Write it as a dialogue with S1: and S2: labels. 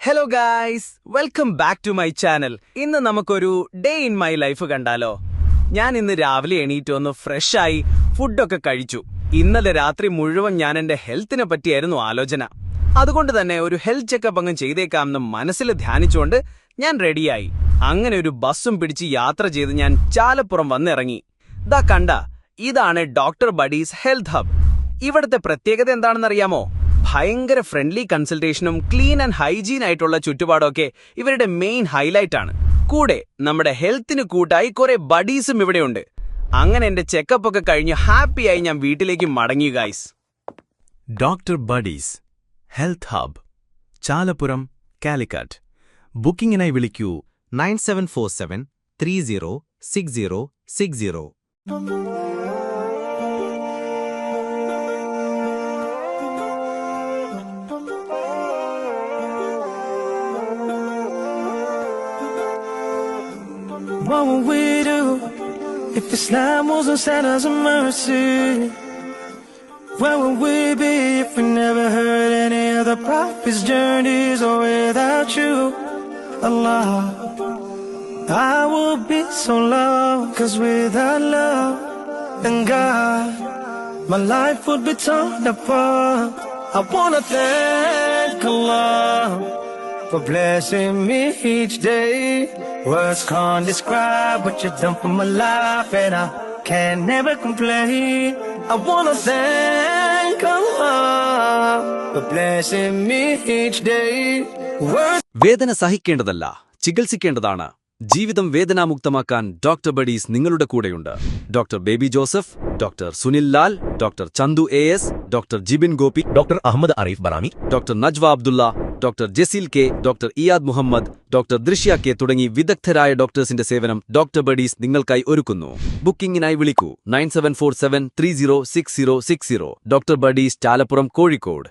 S1: Hello guys, welcome back to my channel. ഇന്ന് നമുക്കൊരു day in my life കണ്ടാലോ? ഞാൻ ഇന്ന് രാവിലെ എണീറ്റ് ഒന്ന് ഫ്രഷായി ഫുഡൊക്കെ കഴിച്ചു. ഇന്നലെ രാത്രി മുഴുവൻ ഞാൻ എന്റെ ഹെൽത്തിനെ പറ്റിയായിരുന്നു ആലോചന. അതുകൊണ്ട് തന്നെ ഒരു ഹെൽത്ത് ചെക്കപ്പ് അങ്ങ് ചെയ്തേക്കാമെന്ന് മനസ്സിൽ ധ്യാനിച്ചുകൊണ്ട് ഞാൻ റെഡിയായി. അങ്ങനെ ഒരു ബസ്സും പിടിച്ച് യാത്ര ചെയ്ത് ഞാൻ ചാലപ്പുറം വന്നിറങ്ങി. ദാ കണ്ട, ഇതാണ് ഡോക്ടർ ബഡീസ് ഹെൽത്ത് ഹബ്. ഇവിടുത്തെ പ്രത്യേകത എന്താണെന്നറിയാമോ? ഭയങ്കര ഫ്രണ്ട്ലി കൺസൾട്ടേഷനും ക്ലീൻ ആൻഡ് ഹൈജീൻ ആയിട്ടുള്ള ചുറ്റുപാടൊക്കെ ഇവരുടെ മെയിൻ ഹൈലൈറ്റ് ആണ്. കൂടെ നമ്മുടെ ഹെൽത്തിന് കൂട്ടായി കുറെ ബഡീസും ഇവിടെയുണ്ട്. അങ്ങനെ എന്റെ ചെക്കപ്പ് ഒക്കെ കഴിഞ്ഞ് ഹാപ്പിയായി ഞാൻ വീട്ടിലേക്ക് മടങ്ങി guys.
S2: Doctor buddies health hub, Chalappuram, Calicut. ബുക്കിംഗിനായി വിളിക്കൂ 9747 306060.
S3: What would we do if Islam wasn't sent as a mercy? Where would we be if we never heard any of the prophets' journeys or without you, Allah? I would be so lost, 'cause without love and God, my life would be torn apart. I wanna thank Allah for blessing me each day. Words can't describe what you've done for my life, and I can never complain. I wanna thank Allah for blessing me each day. Words
S2: വേദന സഹിക്കേണ്ടതല്ല, ചികിത്സിക്കേണ്ടതാണ്. ജീവിതം വേദനാമുക്തമാക്കാൻ doctor buddies നിങ്ങളുടെ കൂടെയുണ്ട്. Doctor Baby Joseph, doctor Sunil Lal, doctor Chandu AS, doctor Jibin Gopi,
S4: doctor Ahmed Arif Barami,
S2: doctor Najwa Abdullah, doctor Jaseel K, doctor Iyad Muhammad, doctor Drishya K തുടങ്ങി വിദഗ്ധരായ ഡോക്ടേഴ്സിന്റെ സേവനം doctor buddies നിങ്ങൾക്കായി ഒരുക്കുന്നു. ബുക്കിംഗിനായി വിളിക്കൂ 9747 306060. Doctor buddies, Chalappuram, Kozhikode.